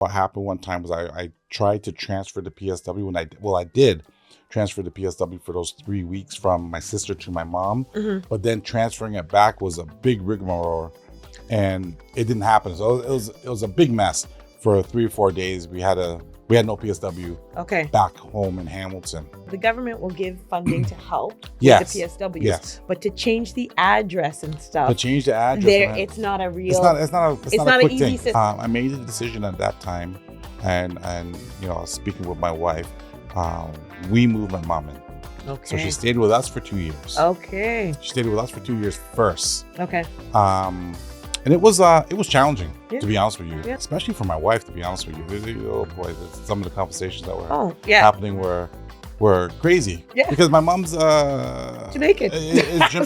What happened one time was I tried to transfer the PSW when I did transfer the PSW for those 3 weeks from my sister to my mom, but then transferring it back was a big rigmarole, and it didn't happen. So it was a big mess for 3 or 4 days. We had no PSW back home in Hamilton. The government will give funding to help with Yes. the PSWs, Yes. but to change the address and stuff, To change the address, it's not a real. It's not a an quick easy thing. system. I made the decision at that time, and speaking with my wife, we moved my mom in. Okay. So she stayed with us for 2 years. Okay. She stayed with us for 2 years first. Okay. And it was challenging, to be honest with you, Yeah. especially for my wife, to be honest with you. Oh boy, some of the conversations that were happening were crazy. Yeah. Because my mom's Jamaican.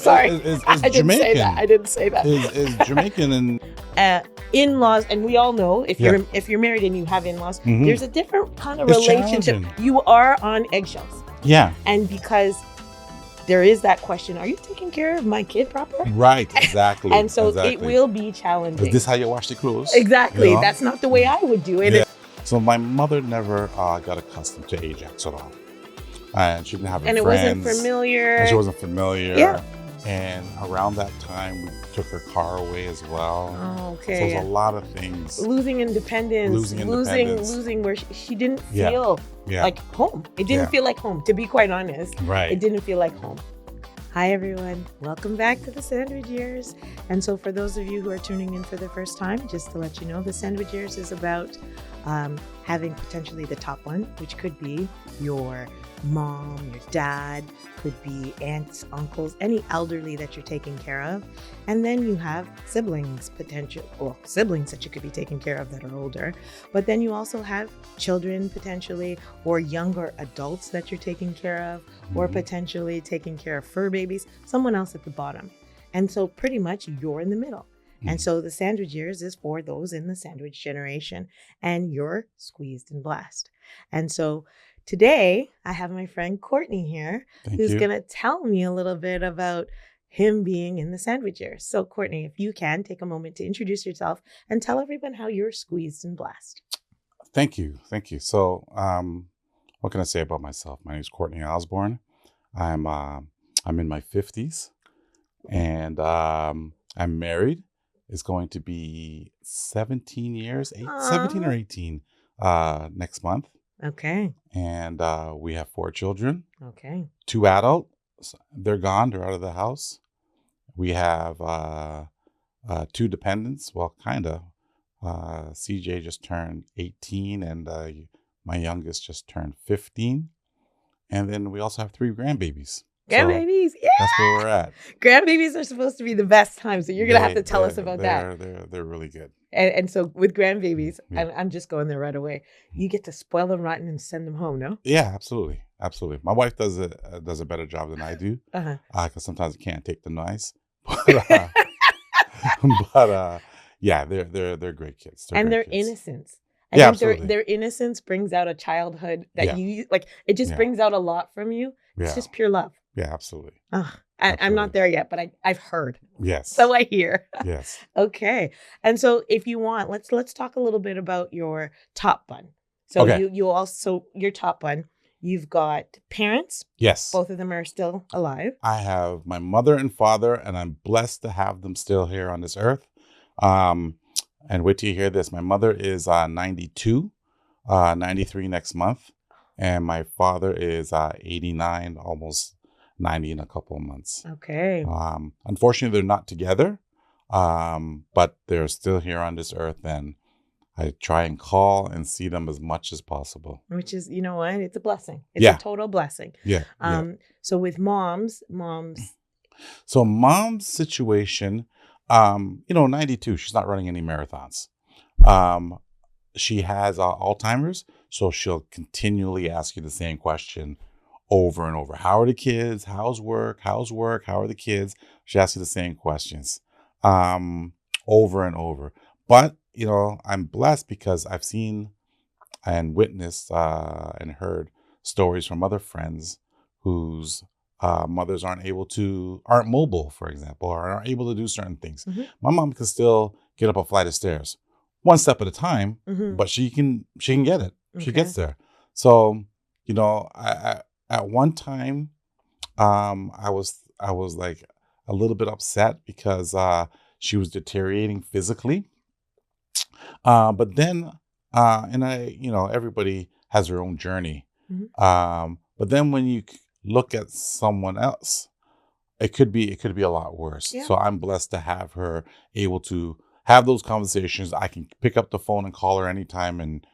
Sorry, I didn't Jamaican. say that. I didn't say that. Is Jamaican, and In-laws, and we all know if you're married and you have in-laws, there's a different kind of It's relationship. challenging. You are on eggshells. Yeah. And because there is that question, are you taking care of my kid proper? Right, exactly. And so it will be challenging. Is this how you wash the clothes? Exactly. You know? That's not the way I would do it. Yeah. So my mother never got accustomed to Ajax at all. And she didn't have any friends. It wasn't familiar. And she wasn't familiar. Yeah. And around that time, we took her car away as well. Oh, okay. So there's a lot of things. Losing independence. Losing where she didn't feel like home. It didn't feel like home, to be quite honest. Right. It didn't feel like home. Hi, everyone. Welcome back to the Sandwich Years. And so for those of you who are tuning in for the first time, just to let you know, the Sandwich Years is about having potentially the top one, which could be your mom, your dad, could be aunts, uncles, any elderly that you're taking care of. And then you have siblings siblings that you could be taking care of that are older. But then you also have children potentially, or younger adults that you're taking care of, or potentially taking care of fur babies, someone else at the bottom. And so pretty much you're in the middle. And so the Sandwich Years is for those in the sandwich generation, and you're squeezed and blessed. And so today I have my friend Courtney here, who's going to tell me a little bit about him being in the Sandwich Years. So Courtney, if you can take a moment to introduce yourself and tell everyone how you're squeezed and blessed. Thank you. So what can I say about myself? My name is Courtney Osborne. I'm in my 50s, and I'm married. It's going to be 17 years, 17 or 18 next month. Okay. And we have 4 children. Okay. 2 adults. They're gone. They're out of the house. We have 2 dependents. Well, kind of. CJ just turned 18, and my youngest just turned 15. And then we also have 3 grandbabies. Grandbabies, yeah. That's where we're at. Grandbabies are supposed to be the best time, so you're going to have to tell us about that. They're really good. And so with grandbabies, I'm just going there right away. You get to spoil them rotten and send them home, no? Yeah, absolutely. My wife does a better job than I do, because sometimes I can't take the noise. But yeah, they're great kids. Their innocence. I think their innocence brings out a childhood that you like. It just brings out a lot from you. It's just pure love. Yeah, absolutely. I'm not there yet, but I've heard. Yes. So I hear. Yes. Okay. And so if you want, let's talk a little bit about your top bun. So you also, your top bun, you've got parents. Yes. Both of them are still alive. I have my mother and father, and I'm blessed to have them still here on this earth. And wait till you hear this. My mother is 92, 93 next month. And my father is 89, almost 90 in a couple of months. Okay. Unfortunately, they're not together, but they're still here on this earth. And I try and call and see them as much as possible. Which is, you know what? It's a blessing. It's a total blessing. Yeah. So with moms. So mom's situation, 92, she's not running any marathons. She has Alzheimer's, so she'll continually ask you the same question over and over. How are the kids? How's work? How are the kids? She asks you the same questions over and over. But, I'm blessed because I've seen and witnessed and heard stories from other friends whose mothers aren't mobile, for example, or aren't able to do certain things. My mom can still get up a flight of stairs, one step at a time, Mm-hmm. but she can get it. She Okay. gets there. So, at one time, I was like a little bit upset because she was deteriorating physically. But then, and everybody has their own journey. Mm-hmm. But then when you look at someone else, it could be a lot worse. Yeah. So I'm blessed to have her able to have those conversations. I can pick up the phone and call her anytime, and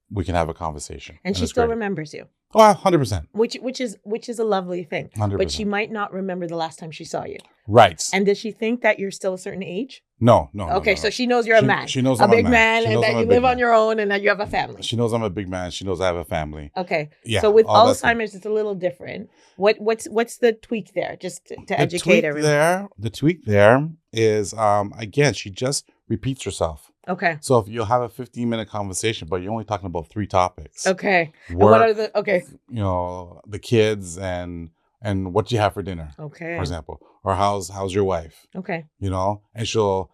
we can have a conversation. And she it's still great. remembers you, Oh, 100%. which is a lovely thing. 100%. But she might not remember the last time she saw you. Right. And does she think that you're still a certain age? No. Okay, No. so she knows you're a man. She knows a I'm big man, She and knows that I'm a you big live on man. your own, and that you have a family. She knows I'm a big man. She knows I have a family. Okay. Yeah. So with all that stuff. Alzheimer's, it's a little different. What's the tweak there? Just to The educate tweak everyone. the tweak there is again, she just repeats herself. Okay. So if you'll have a 15-minute conversation, but you're only talking about 3 topics. Okay. Work, And what are the okay? The kids and what do you have for dinner, Okay. for example, or how's your wife, Okay. and she'll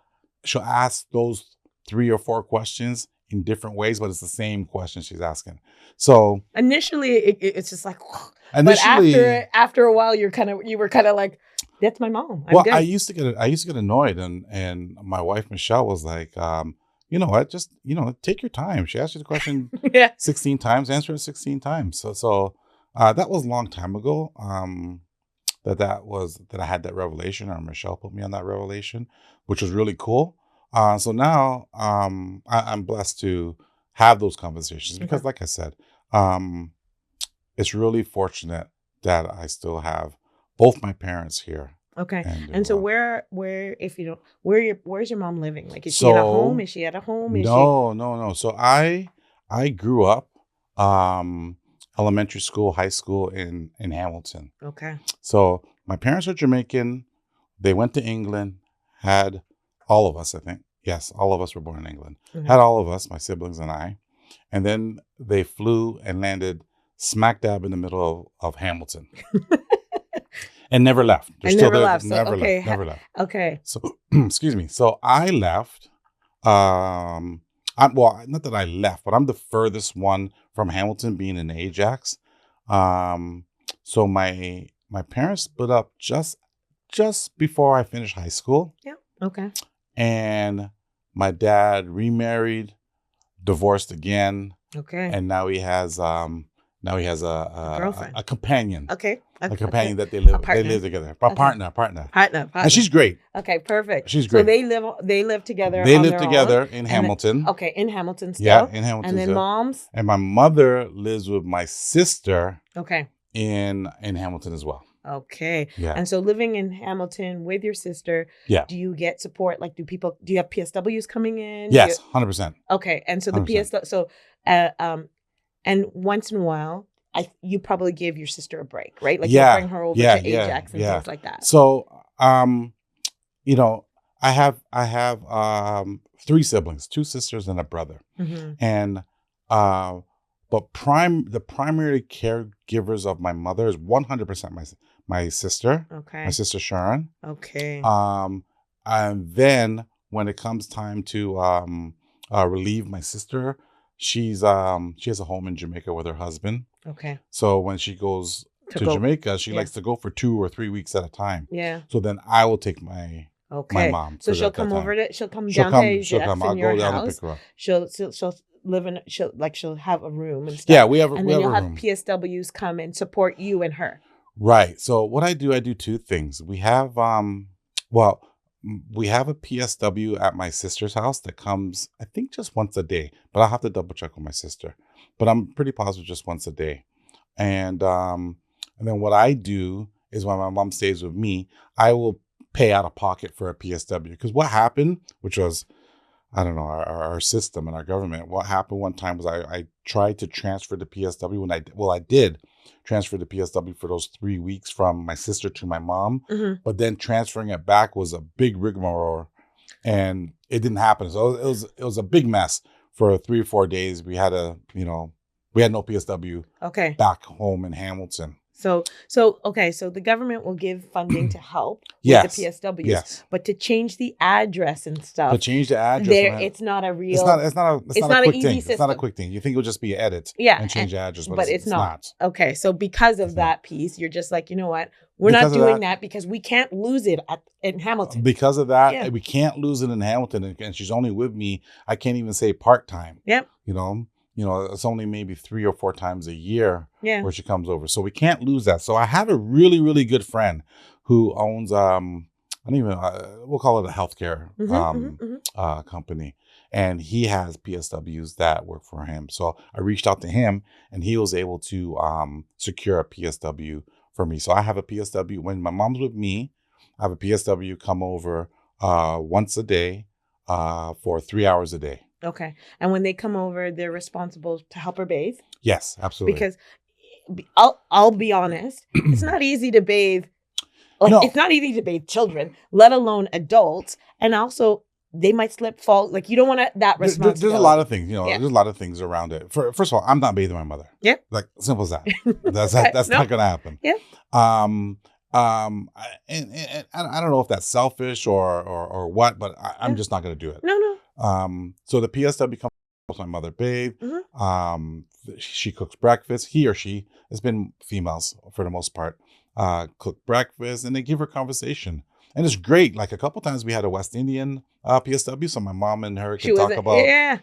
ask those 3 or 4 questions in different ways, but it's the same question she's asking. So Initially, it's just like, initially, but after a while, you were kind of like, that's my mom. I'm good. I used to get annoyed, and my wife Michelle was like, you know what, just take your time. She asked you the question Yeah. 16 times, answer it 16 times. So that was a long time ago. That I had that revelation, or Michelle put me on that revelation, which was really cool. So now I'm blessed to have those conversations because, like I said, it's really fortunate that I still have both my parents here. Okay. And so where's your mom living? Like, is she in a home? Is she at a home? No. So I grew up elementary school, high school in Hamilton. Okay. So my parents are Jamaican. They went to England, had all of us, I think. Yes, all of us were born in England. Mm-hmm. Had all of us, my siblings and I. And then they flew and landed smack dab in the middle of Hamilton. And never left. They're still never there. Left. Never left. Okay. So, excuse me. So I left. Not that I left, but I'm the furthest one from Hamilton, being in Ajax. So my parents split up just before I finished high school. Yeah. Okay. And my dad remarried, divorced again. Okay. And now he has a girlfriend, a companion. Okay. A companion that they live together. A partner. And she's great. Okay, perfect. She's great. So they live together. They live together in Hamilton. Okay, in Hamilton still. Yeah, in Hamilton. And then mom's. And my mother lives with my sister. Okay. In Hamilton as well. Okay. Yeah. And so living in Hamilton with your sister. Yeah. Do you get support? Like, do you have PSWs coming in? Yes, 100%. Okay, and so the 100%. And once in a while, you probably give your sister a break, right? Like, you bring her over to Ajax and things like that. So, I have 3 siblings, 2 sisters and a brother. Mm-hmm. And but the primary caregivers of my mother is 100% my sister. Okay. My sister Sharon. Okay. And then when it comes time to relieve my sister, she has a home in Jamaica with her husband. Okay. So when she goes to Jamaica, she likes to go for 2 or 3 weeks at a time. Yeah. So then I will take my mom. So she'll come over she'll come down to Ajax in your house. Down and pick her up. She'll live in she'll have a room and stuff. Yeah, we have a room. And then you'll have PSWs come and support you and her. Right. So what I do 2 things. We have we have a PSW at my sister's house that comes, I think, just once a day, but I'll have to double check with my sister. But I'm pretty positive just once a day. And then what I do is when my mom stays with me, I will pay out of pocket for a PSW. Because what happened, which was, I don't know, our system and our government, what happened one time was I tried to transfer the PSW I did transfer the PSW for those 3 weeks from my sister to my mom, mm-hmm. but then transferring it back was a big rigmarole, and it didn't happen. So it was a big mess for 3 or 4 days. We had no PSW okay. back home in Hamilton. Okay. So the government will give funding to help with Yes. the PSWs, Yes. but to change the address and stuff, To change the address, there it's not a real. it's not it's a not quick an easy thing. system. It's not a quick thing. You think it'll just be edit Yeah, and change the address, but it's not. not. Okay, so because of It's that not. piece, you're just like, you know what? We're Because not of doing that- that because we can't lose it in Hamilton. Because of that, Yeah. we can't lose it in Hamilton, and she's only with me. I can't even say part time. Yep. It's only maybe 3 or 4 times a year Yeah. where she comes over, so we can't lose that. So I have a really, really good friend who owns I don't even we'll call it a healthcare company, and he has PSWs that work for him. So I reached out to him, and he was able to secure a PSW for me. So I have a PSW when my mom's with me. I have a PSW come over once a day for 3 hours a day. Okay. And when they come over, they're responsible to help her bathe. Yes, absolutely. Because I'll be honest, it's not easy to bathe. No. It's not easy to bathe children, let alone adults. And also, they might slip, fall. Like, you don't want that responsibility. There's a lot of things, Yeah. there's a lot of things around it. First of all, I'm not bathing my mother. Yeah. Like, simple as that. That's No. not going to happen. Yeah. And I don't know if that's selfish or what, but I'm just not going to do it. No. So the PSW comes, helps my mother bathe. Mhm. She cooks breakfast. He or she, it's been females for the most part, cook breakfast, and they give her conversation. And it's great. Like a couple times we had a West Indian PSW, so my mom and her could talk about,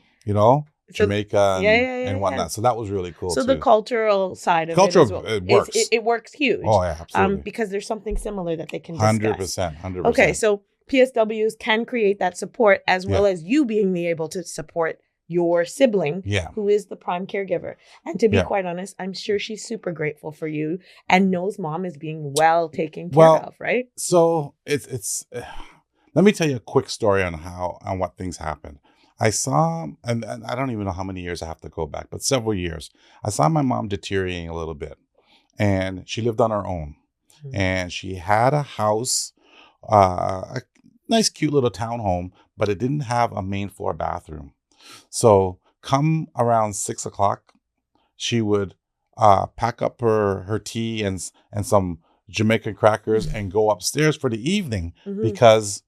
Jamaica and whatnot. Yeah. So that was really cool. So too. the cultural side of it as well. it works. It works huge. Oh yeah, absolutely. Because there's something similar that they can discuss. 100%. Okay, so PSWs can create that support as well Yeah. as you being able to support your sibling Yeah. who is the prime caregiver. And to be Yeah. quite honest, I'm sure she's super grateful for you and knows mom is being well taken care Well, of, right? So it's let me tell you a quick story on what things happened. I saw, and I don't even know how many years I have to go back, but several years. I saw my mom deteriorating a little bit, and she lived on her own, Mhm. and she had a house, a nice, cute little townhome, but it didn't have a main floor bathroom. So come around 6 o'clock, she would pack up her tea and some Jamaican crackers and go upstairs for the evening Mhm. because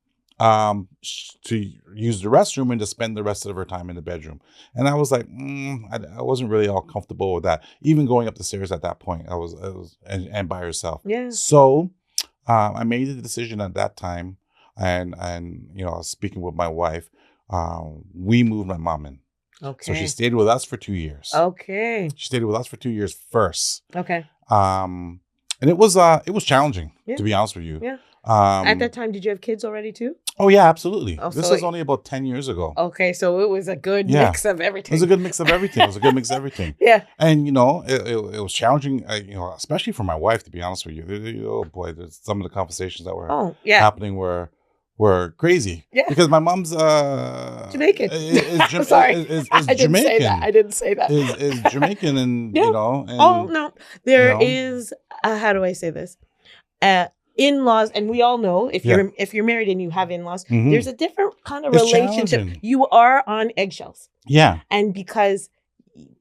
to use the restroom and to spend the rest of her time in the bedroom. And I was like, I wasn't really all comfortable with that. Even going up the stairs at that point, I was and by herself. Yeah. So I made the decision at that time, and speaking with my wife, we moved my mom in. Okay. So she stayed with us for 2 years. Okay. She stayed with us for 2 years first. Okay. And it was challenging, Yeah. to be honest with you. Yeah. At that time, did you have kids already too? Oh yeah, absolutely. Oh, This so was only about 10 years ago. Okay, so it was a good Yeah. mix of everything. It was a good mix of everything. Yeah. And it was challenging, especially for my wife, to be honest with you. Oh boy, some of the conversations that were happening were crazy. Yeah. Because my mom's Jamaican. Is Sorry. is I didn't say that. I didn't say that. Is Jamaican, and Yeah. and Oh no, there you know. is. How do I say this? In-laws, and we all know if you're married and you have in-laws, Mhm. there's a different kind of It's relationship. challenging. You are on eggshells, Yeah. and because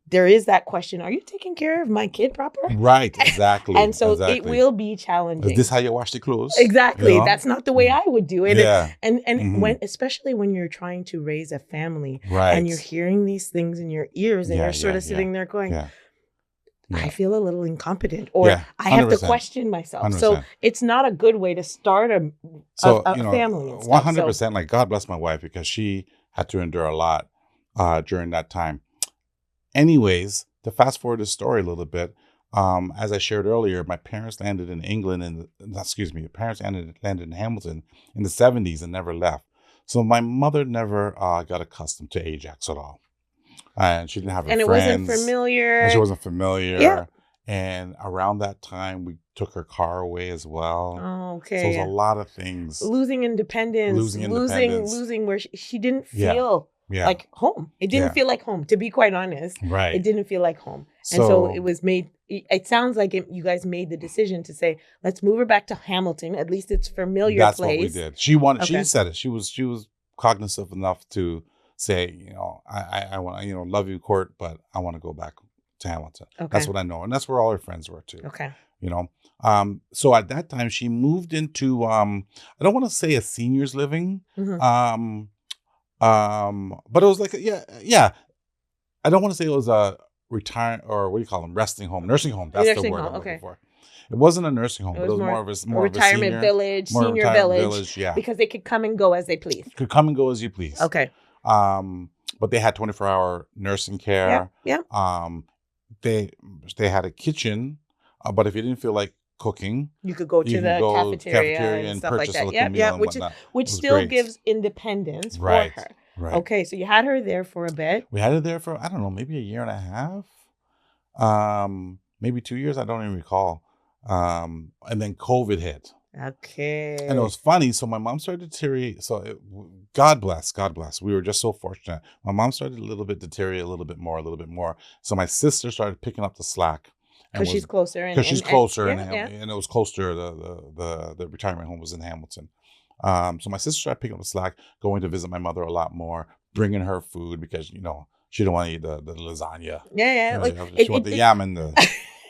there is that question: are you taking care of my kid proper? Right. Exactly. And so exactly. it will be challenging. Is this how you wash the clothes? Exactly. You know? That's not the way I would do it. Yeah. And Mhm. especially when you're trying to raise a family Right. and you're hearing these things in your ears and Yeah, you're sort yeah, of sitting there going, Yeah. I feel a little incompetent, or Yeah, I have to 100%. question myself. So 100%. it's not a good way to start a family. And stuff. 100%. Like, God bless my wife, because she had to endure a lot during that time. Anyways, to fast forward the story a little bit, as I shared earlier, my parents landed in England, the parents landed in Hamilton in the 70s and never left. So my mother never got accustomed to Ajax at all. And she didn't have And it friends. wasn't familiar. And she wasn't familiar. Yeah. And around that time, we took her car away as well. Oh, okay. So it was a lot of things. Losing independence. Losing where she didn't feel like home. It didn't feel like home, to be quite honest. Right. It didn't feel like home. And so it was made, it sounds like you guys made the decision to say, let's move her back to Hamilton. At least it's familiar That's place. what we did. She wanted, Okay. she said it. She was cognizant enough to say, I want, love you, Court, but I want to go back to Hamilton. Okay. That's what I know. And that's where all her friends were too. Okay. You know? So at that time she moved into, I don't want to say a seniors living. Mhm. But it was like, yeah. I don't want to say it was a retire or what do you call them? Nursing home. That's the Nursing word home, I'm looking okay. for. It wasn't a nursing home, It but it was was more more a of a retirement senior, village, more senior retirement village, yeah. because they could come and go as they please. Could come and go as you please. Okay. But they had 24-hour nursing care. Yeah. They had a kitchen, but if you didn't feel like cooking, You could go you to could the go cafeteria and and stuff like purchase a that. little meal Yeah, and which whatnot. which It was still great. gives independence for Right. her. Right. Okay, so you had her there for a bit. We had it there for, I don't know, maybe a year and a half. Maybe 2 years. I don't even recall. And then COVID hit. Okay. And it was funny. So my mom started to deteriorate. So God bless. We were just so fortunate. My mom started a little bit deteriorate, a little bit more. So my sister started picking up the slack. Because she's closer. Because she's closer. And it was closer. The retirement home was in Hamilton. So my sister started picking up the slack, going to visit my mother a lot more, bringing her food because, she didn't want to eat the lasagna. Yeah. She wanted the yam and the...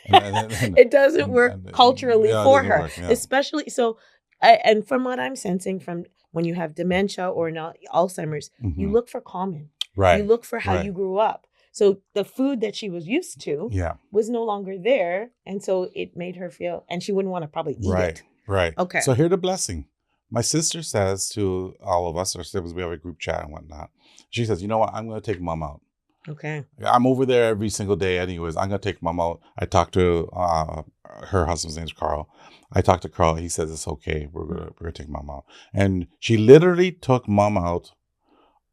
it doesn't work culturally for her, work, yeah. especially so. And from what I'm sensing, from when you have dementia or not Alzheimer's, you look for common. Right. You look for how you grew up. So the food that she was used to was no longer there, and so it made her feel, and she wouldn't want to probably eat it. Right. Okay. So here's the blessing. My sister says to all of us, our siblings, we have a group chat and whatnot. She says, "You know what? I'm going to take mom out. Okay. I'm over there every single day anyways. I'm going to take mom out." I talked to her husband's name's Carl. I talked to Carl. He says it's okay. We're gonna take mom out. And she literally took mom out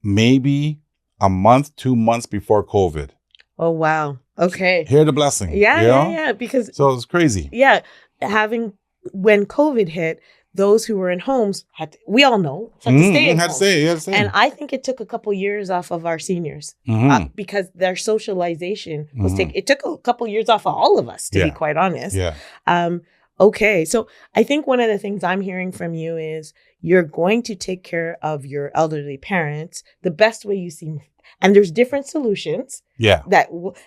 maybe a month, 2 months before COVID. Oh, wow. Okay. Hear the blessing. Yeah. Because so it was crazy. Yeah. When COVID hit, those who were in homes we all know, had to stay in homes. And I think it took a couple years off of our seniors because their socialization was it took a couple years off of all of us, to be quite honest. Yeah. Okay. So I think one of the things I'm hearing from you is you're going to take care of your elderly parents the best way you see. And there's different solutions. Yeah.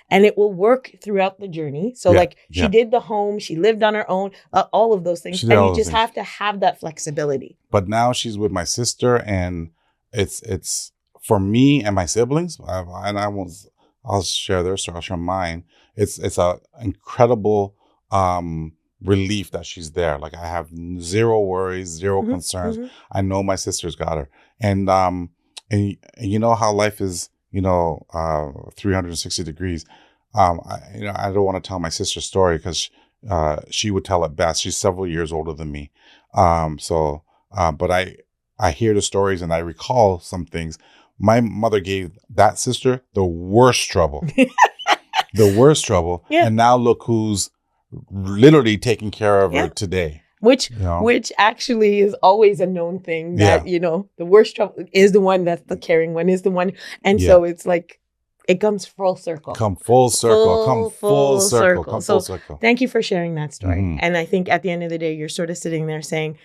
And it will work throughout the journey. So she did the home, she lived on her own, all of those things. And you just have to have that flexibility. But now she's with my sister, and it's for me and my siblings. I'll share their story. I'll share mine. It's a incredible relief that she's there. Like I have zero worries, zero concerns. I know my sister's got her, and you know how life is. 360 degrees. I don't want to tell my sister's story because she would tell it best. She's several years older than me. But I hear the stories and I recall some things. My mother gave that sister the worst trouble. Yeah. And now look who's literally taking care of her today. Which actually is always a known thing that, the worst trouble is the one that's the caring one is the one. And so it's like, it comes full circle. Come full circle. Thank you for sharing that story. And I think at the end of the day, you're sort of sitting there saying,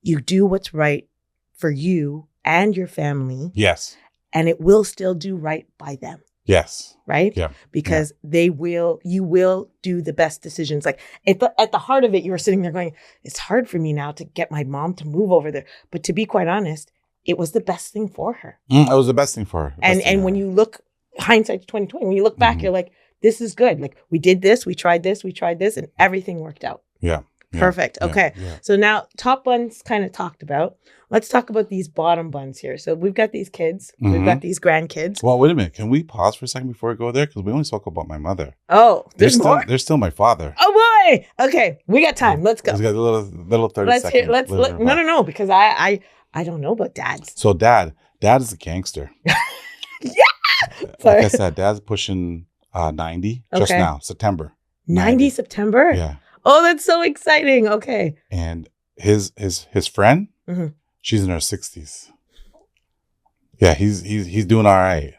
you do what's right for you and your family. Yes. And it will still do right by them. Yes. Right? Yeah. Because you will do the best decisions. Like at the heart of it, you were sitting there going, it's hard for me now to get my mom to move over there. But to be quite honest, it was the best thing for her. It was the best thing for her. And when you look, hindsight's 2020, when you look back, you're like, this is good. Like we did this, we tried this, and everything worked out. Yeah. Perfect. Okay. Yeah. So now top buns kind of talked about. Let's talk about these bottom buns here. So we've got these kids. We've got these grandkids. Well, wait a minute. Can we pause for a second before we go there? Because we only spoke about my mother. Oh, there's more? There's still my father. Oh, boy. Okay. We got time. Let's go. He's got a little 30 seconds. No, because I don't know about dads. So dad is a gangster. Yeah. Like I said, dad's pushing 90 just now, September. 90 September? Yeah. Oh, that's so exciting. Okay. And his friend, she's in her 60s. Yeah, he's doing all right.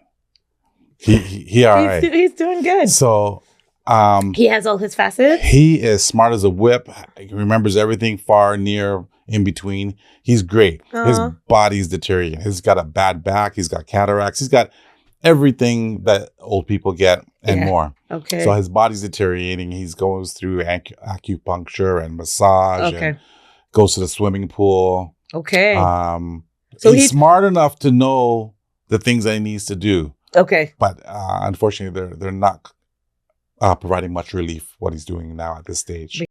He all right. He's doing good. So he has all his facets. He is smart as a whip. He remembers everything far, near, in between. He's great. His body's deteriorating. He's got a bad back. He's got cataracts. He's got everything that old people get and more. Okay. So his body's deteriorating. He's going through acupuncture and massage and Okay. goes to the swimming pool. Okay. So he's smart enough to know the things that he needs to do. Okay. But unfortunately, they're not providing much relief what he's doing now at this stage.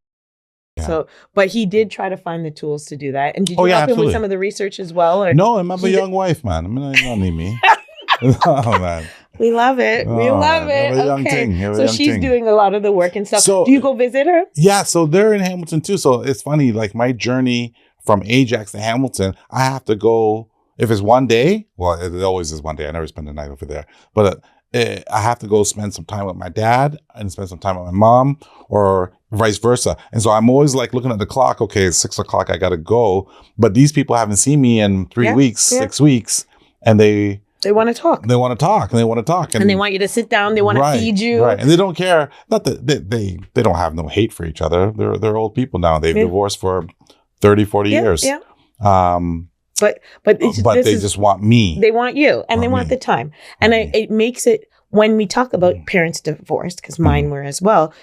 Yeah. So, but he did try to find the tools to do that. And did you help him with some of the research as well? Or? No, I'm a young wife, man. I mean, you don't need me. Oh, man. We love it. We love it. Okay. So she's doing a lot of the work and stuff. So, do you go visit her? Yeah. So they're in Hamilton too. So it's funny, like my journey from Ajax to Hamilton, I have to go, if it's one day, well, it always is one day. I never spend the night over there. But I have to go spend some time with my dad and spend some time with my mom or vice versa. And so I'm always like looking at the clock. Okay, it's 6 o'clock. I got to go. But these people haven't seen me in 3 weeks, 6 weeks. And they want to talk. They want to talk. And they want to talk. And they want you to sit down. They want to feed you. Right. And they don't care. Not that they don't have no hate for each other. They're old people now. They've divorced for 30, 40 years. Yeah. But they just want me. They want you. And they want the time. And it makes it, when we talk about parents divorced, because mine were as well,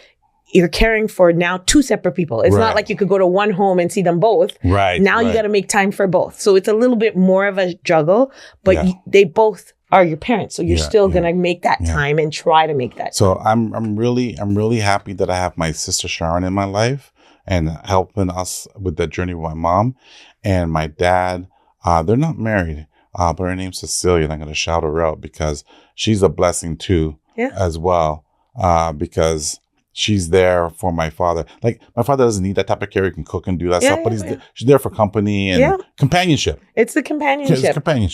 you're caring for now 2 separate people. It's not like you could go to one home and see them both. Right. Now you got to make time for both. So it's a little bit more of a juggle, but they both are your parents. So you're still going to make that time and try to make that time. So I'm really happy that I have my sister Sharon in my life and helping us with that journey with my mom and my dad. They're not married, but her name's Cecilia, and I'm going to shout her out because she's a blessing too, as well, because she's there for my father. Like, my father doesn't need that type of care. He can cook and do that stuff, but she's there for company and companionship. It's the companionship.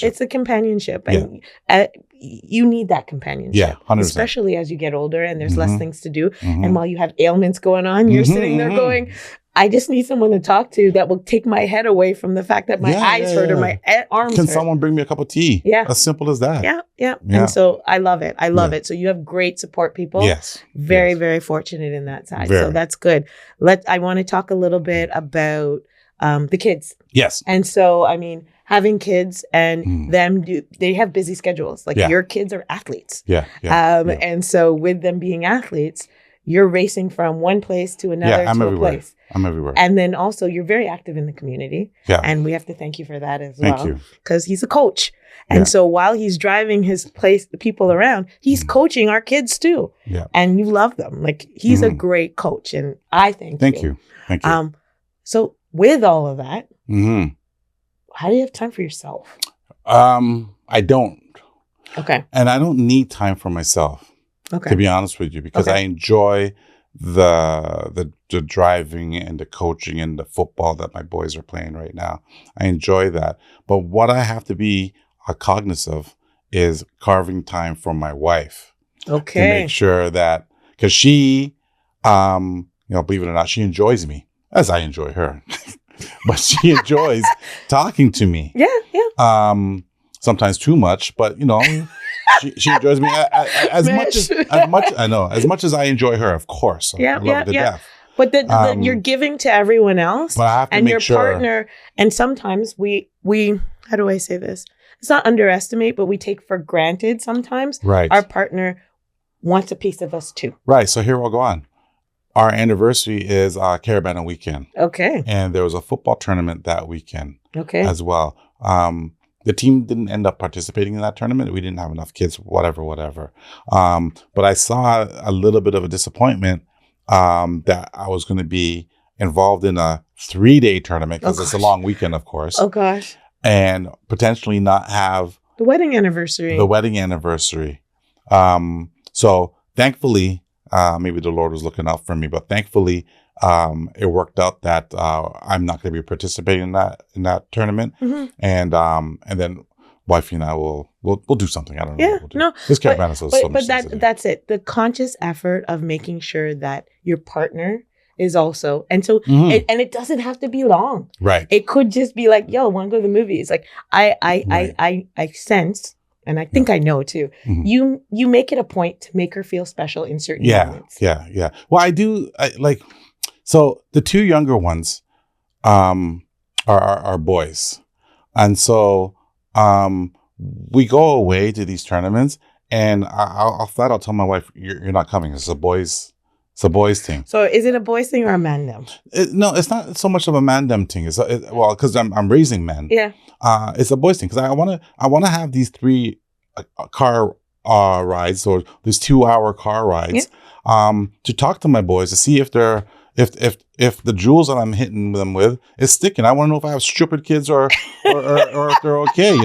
It's the companionship. And you need that companionship. Yeah, 100%. Especially as you get older and there's less things to do. And while you have ailments going on, you're sitting there going, I just need someone to talk to that will take my head away from the fact that my eyes hurt or my arms hurt. Can someone bring me a cup of tea? Yeah. As simple as that. Yeah. And so I love it. I love it. So you have great support people. Yes. Very, very fortunate in that side. So that's good. I want to talk a little bit about the kids. Yes. And so, I mean, having kids and they have busy schedules. Like your kids are athletes. And so with them being athletes, you're racing from one place to another to a place. I'm everywhere. And then also you're very active in the community. Yeah. And we have to thank you for that as well. Thank you. Because he's a coach. And so while he's driving his place, the people around, he's coaching our kids too. Yeah. And you love them. Like, he's a great coach. And I thank you. Thank you. So with all of that, how do you have time for yourself? I don't. Okay. And I don't need time for myself. Okay. To be honest with you, because I enjoy the driving and the coaching and the football that my boys are playing right now. I enjoy that. But what I have to be cognizant of is carving time for my wife. Okay. To make sure that, because she, believe it or not, she enjoys me as I enjoy her. But she enjoys talking to me. Yeah. Sometimes too much, but she enjoys me as much as I enjoy her, of course. I love her to death. But you're giving to everyone else, but I have to and make your partner. And sometimes we how do I say this? It's not underestimate, but we take for granted sometimes. Right. Our partner wants a piece of us too. Right. So here we'll go on. Our anniversary is Caregiving weekend. Okay. And there was a football tournament that weekend. Okay. As well. The team didn't end up participating in that tournament. We didn't have enough kids, whatever. But I saw a little bit of a disappointment that I was going to be involved in a 3-day tournament because it's a long weekend, of course. Oh, gosh. And potentially not have the wedding anniversary. So thankfully, maybe the Lord was looking out for me, but thankfully, it worked out that I'm not going to be participating in that tournament, and then wifey and I will do something. I don't know. What we'll do. This caravan is so much that's it. The conscious effort of making sure that your partner is also, and so it doesn't have to be long. Right. It could just be like, yo, want to go to the movies? Like I sense. And I think I know too. You make it a point to make her feel special in certain moments. Yeah. Well, I do. So the 2 younger ones are boys. And so we go away to these tournaments And I'll flat out tell my wife, you're not coming. It's a boys thing. So is it a boys thing or a man them? No, it's not so much of a man them thing. Well, because I'm raising men. Yeah. It's a boys thing because I wanna have these 3 car rides or these 2-hour car rides to talk to my boys to see if they're if the jewels that I'm hitting them with is sticking. I want to know if I have stupid kids or if they're okay,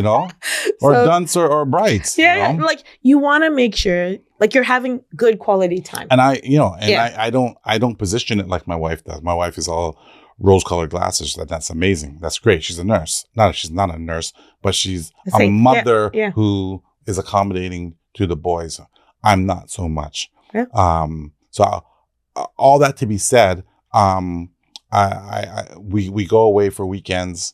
or dunce or brights. Yeah, like you want to make sure like you're having good quality time. And I don't position it like my wife does. My wife is all rose-colored glasses. That's amazing. That's great. She's a nurse. She's not a nurse, but she's a mother who is accommodating to the boys. I'm not so much. Yeah. All that to be said, we go away for weekends.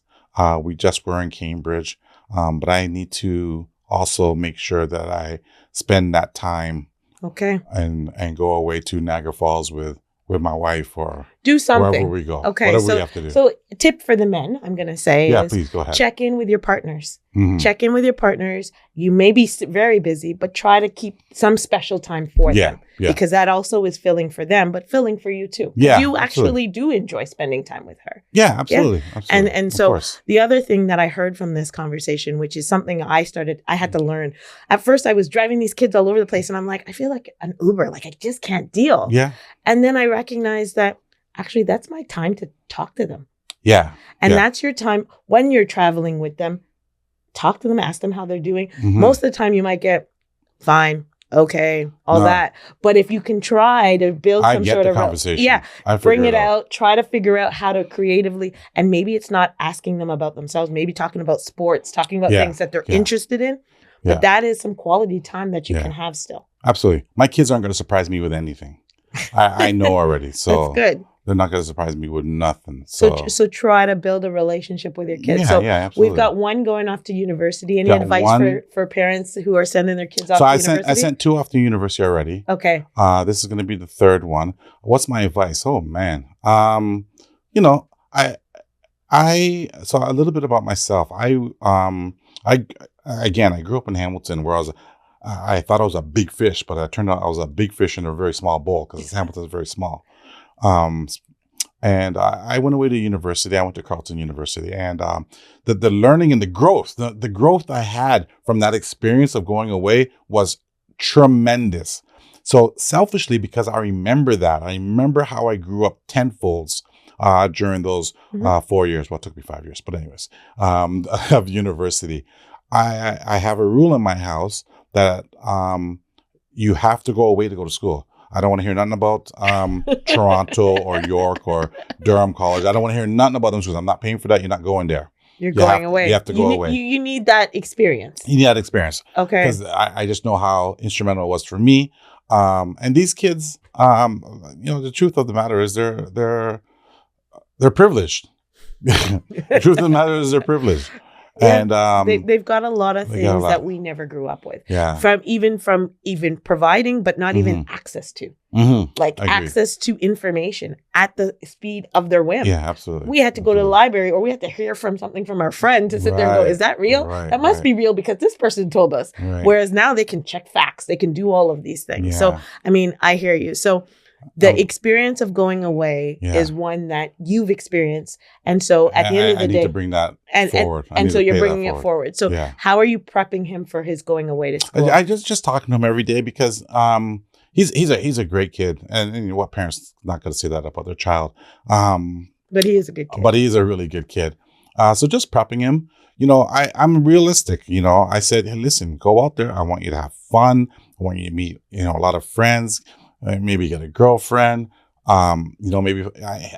We just were in Cambridge, but I need to also make sure that I spend that time. Okay. And go away to Niagara Falls with my wife or do something wherever we go. Okay. Whatever we have to do. So tip for the men, I'm going to say is please go ahead. Check in with your partners. Mm-hmm. Check in with your partners. You may be very busy, but try to keep some special time for them. Yeah. Because that also is filling for them, but filling for you too. Yeah. You actually do enjoy spending time with her. Yeah, absolutely. Yeah? Absolutely. And so the other thing that I heard from this conversation, which is something I had to learn. At first I was driving these kids all over the place and I'm like, I feel like an Uber, like I just can't deal. Yeah. And then I recognized that actually that's my time to talk to them. Yeah. And that's your time when you're traveling with them. Talk to them, ask them how they're doing. Mm-hmm. Most of the time you might get fine, okay, that. But if you can try to build some sort of conversation. Bring it out, try to figure out how to creatively, and maybe it's not asking them about themselves, maybe talking about sports, talking about things that they're interested in. But that is some quality time that you can have still. Absolutely. My kids aren't going to surprise me with anything. I know already. So that's good. They're not going to surprise me with nothing. So try to build a relationship with your kids. Absolutely. We've got one going off to university. Any advice for parents who are sending their kids off to university? I sent 2 off to university already. Okay. This is going to be the 3rd one. What's my advice? Oh man. So a little bit about myself. I grew up in Hamilton where I thought I was a big fish, but it turned out I was a big fish in a very small bowl because Hamilton is very small. And I went away to university. I went to Carleton University, and the learning and the growth I had from that experience of going away was tremendous. So selfishly, because I remember how I grew up tenfolds during those 4 years. Well, it took me 5 years, but anyways, of university. I have a rule in my house that you have to go away to go to school. I don't want to hear nothing about Toronto or York or Durham College. I don't want to hear nothing about them schools. I'm not paying for that. You're not going there. You're going away. You have to go away. You need that experience. You need that experience. Okay. Because I just know how instrumental it was for me. And these kids, the truth of the matter is they're privileged. The truth of the matter is they're privileged. Yeah, and they've got a lot of things that we never grew up with. Yeah. From even providing, but not even access to. Mm-hmm. Like access to information at the speed of their whim. Yeah, absolutely. We had to go to the library, or we had to hear from something from our friend to sit there and go, is that real? That must be real because this person told us. Right. Whereas now they can check facts. They can do all of these things. Yeah. So, I hear you. So the experience of going away is one that you've experienced. And so at the end of the day, I need to bring that forward. And so you're bringing it forward. So how are you prepping him for his going away to school? I just talking to him every day because he's a great kid. And what parents not going to say that about their child? But he is a good kid. But he is a really good kid. So just prepping him. I'm realistic. I said, hey, listen, go out there. I want you to have fun. I want you to meet, a lot of friends. Maybe get a girlfriend. Maybe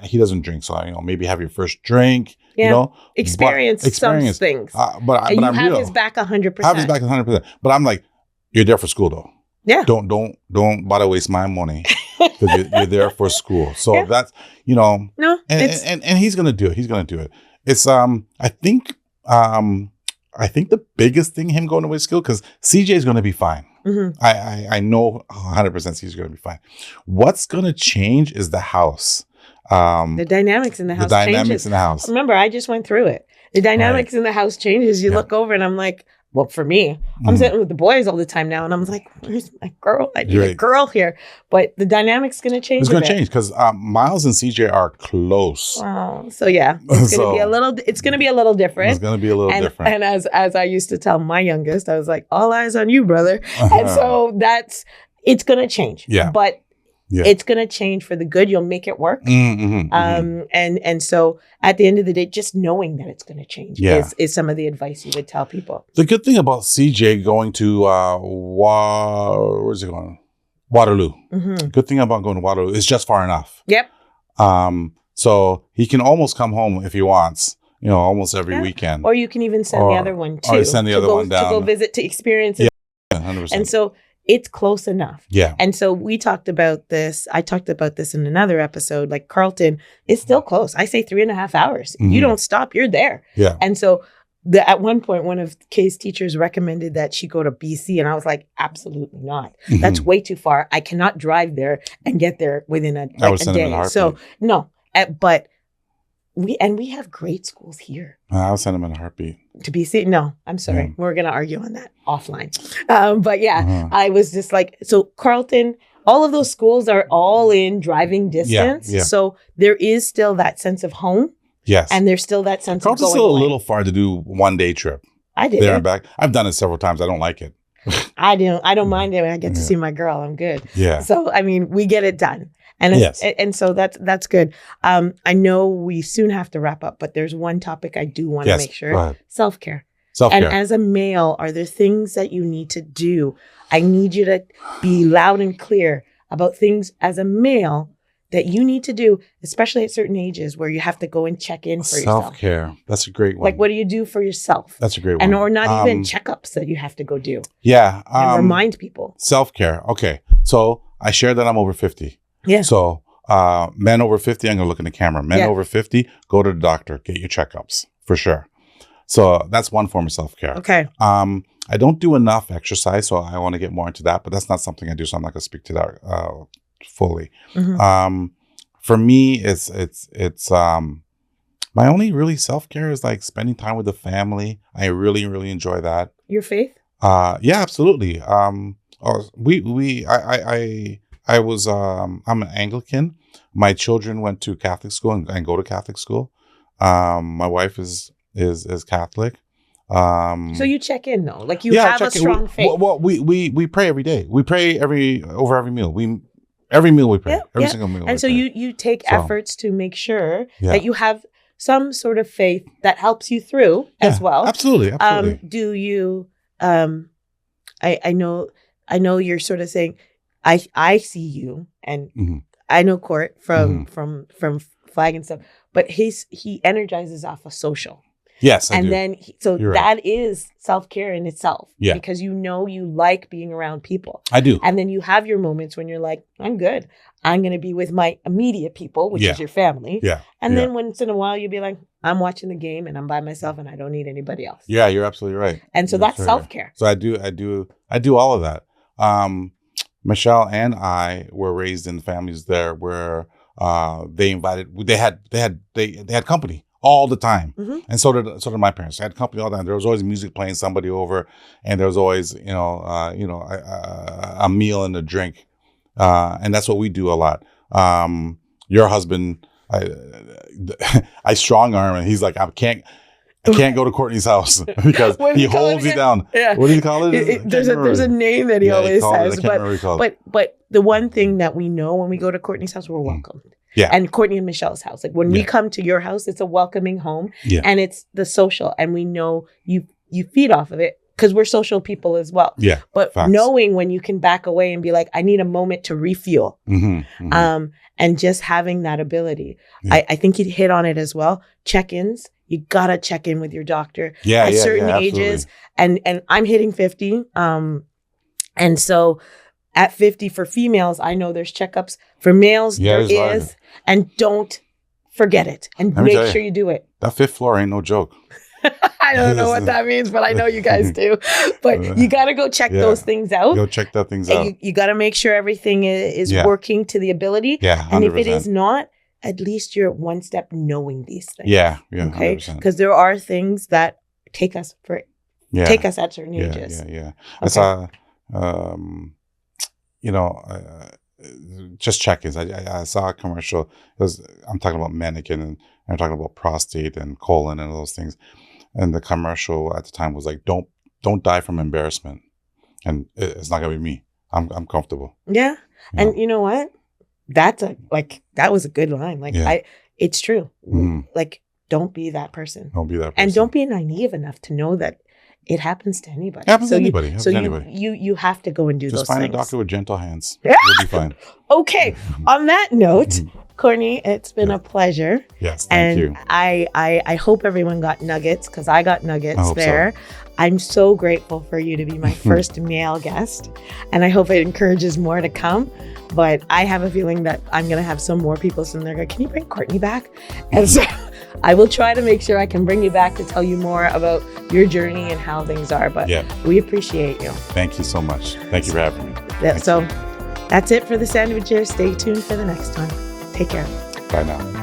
he doesn't drink, so maybe have your first drink. Yeah. Experience some things. But you I'm have real. his back 100%. Have his back 100%. But I'm like, you're there for school though. Yeah. Don't bother waste my money because you're there for school. So that's No. And he's gonna do it. He's gonna do it. It's I think the biggest thing him going away to school because CJ is gonna be fine. Mm-hmm. I know 100% he's going to be fine. What's going to change is the house. The dynamics in the house changes. In the house. Remember, I just went through it. The dynamics in the house changes. You look over and I'm like, well, for me, I'm sitting with the boys all the time now, and I'm like, where's my girl? I need a girl here. But the dynamic's going to change. It's going to change because Miles and CJ are close. Oh, so yeah, it's going to be a little. It's going to be a little different. It's going to be a little different. And as I used to tell my youngest, I was like, all eyes on you, brother. And so it's going to change. Yeah, but. Yeah. It's going to change for the good. You'll make it work. And so at the end of the day, just knowing that it's going to change is some of the advice you would tell people. The good thing about CJ going to, where's he going? Waterloo. Good thing about going to Waterloo is just far enough. Yep. So he can almost come home if he wants, almost every weekend. Or you can even send the other one too. Or send the other one down. To go visit, to experience it. Yeah, 100%. And so it's close enough. Yeah. And so we talked about this. I talked about this in another episode. Like Carlton is still close. I say 3.5 hours. You don't stop, you're there. Yeah. And so at one point, one of Kay's teachers recommended that she go to BC. And I was like, absolutely not. That's way too far. I cannot drive there and get there within a day. So no, but we have great schools here. I would send them in a heartbeat. To BC? No, I'm sorry. We're going to argue on that offline. But yeah, I was just like, so Carlton, all of those schools are all in driving distance. Yeah. So there is still that sense of home. Yes. And there's still that sense Carlton's of going still a little far to do 1 day trip. I did. There and back. I've done it several times. I don't like it. I don't mind it when I get to see my girl. I'm good. Yeah. So, I mean, we get it done. And and so that's good. I know we soon have to wrap up, but there's one topic I do want to make sure. Self-care. Self-care. And as a male, are there things that you need to do? I need you to be loud and clear about things as a male that you need to do, especially at certain ages where you have to go and check in for yourself. Self-care. That's a great one. Like, what do you do for yourself? That's a great one. And or not even checkups that you have to go do. Yeah. And remind people. Self-care. Okay. So I shared that I'm over 50. Yeah. So men over 50, I'm going to look in the camera. Men over 50, go to the doctor, get your checkups for sure. So that's one form of self-care. Okay. I don't do enough exercise, so I want to get more into that, but that's not something I do, so I'm not going to speak to that fully. For me, it's my only really self-care is like spending time with the family. I really, really enjoy that. Your faith? Yeah, absolutely. I was, I'm an Anglican. My children went to Catholic school and go to Catholic school. My wife is Catholic. So you check in though, like you have a strong faith. Well, we pray every day. We pray over every meal. Every meal we pray. Every single meal. And so you take efforts to make sure that you have some sort of faith that helps you through as well. Absolutely. Do you, I know you're sort of saying, I see you and I know Court from Flag and stuff, but he energizes off of social. Yes, I and do. Then that is self-care in itself. Yeah. Because you like being around people. I do. And then you have your moments when you're like, I'm good. I'm going to be with my immediate people, which is your family. Yeah. And then once in a while you'll be like, I'm watching the game and I'm by myself and I don't need anybody else. Yeah, you're absolutely right. And so that's self-care. So I do all of that. Michelle and I were raised in families there where they had company all the time. And so did my parents. They had company all the time. There was always music playing, somebody over, and there was always, a meal and a drink. And that's what we do a lot. Your husband, I strong arm and he's like, I can't go to Courtney's house because he holds you down. Yeah. What do you call it? There's a name that he always says. But the one thing that we know when we go to Courtney's house, we're welcomed. Yeah. And Courtney and Michelle's house. Like when we come to your house, it's a welcoming home. Yeah. And it's the social. And we know you feed off of it because we're social people as well. Yeah. But knowing when you can back away and be like, I need a moment to refuel. And just having that ability. Yeah. I think you hit on it as well. Check-ins. You gotta check in with your doctor at certain ages. And I'm hitting 50. And so at 50 for females, I know there's checkups. For males, there is. And don't forget it. And make sure you do it. That 5th floor ain't no joke. I don't know what that means, but I know you guys do. But you got to go check those things out. Go check that things out. You got to make sure everything is working to the ability. Yeah, 100%. And if it is not, at least you're one step knowing these things. Yeah, okay? Because there are things that take us take us at certain Yeah, ages. yeah. I Okay. saw, you know, just check-ins. I saw a commercial. I'm talking about mannequin, and I'm talking about prostate and colon and those things. And the commercial at the time was like, don't die from embarrassment. And it's not gonna be me. I'm comfortable. Yeah. You And know? you know what? That was a good line. Like Yeah. it's true. Mhm. Like, don't be that person. Don't be that person. And don't be naive enough to know that it happens to anybody. It happens to you, anybody. It happens so to you, anybody. you have to go and do Just those find things. a doctor with gentle hands. You'll be fine. Okay. On that note, Courtney, it's been a pleasure. Yes, thank you. I hope everyone got nuggets, because I got nuggets I hope there. I'm so grateful for you to be my first male guest, and I hope it encourages more to come. But I have a feeling that I'm going to have some more people sitting there go, can you bring Courtney back? And so I will try to make sure I can bring you back to tell you more about your journey and how things are. But we appreciate you. Thank you so much. Thank you for having me. So that's it for the Sandwich Year. Stay tuned for the next one. Take care. Bye now.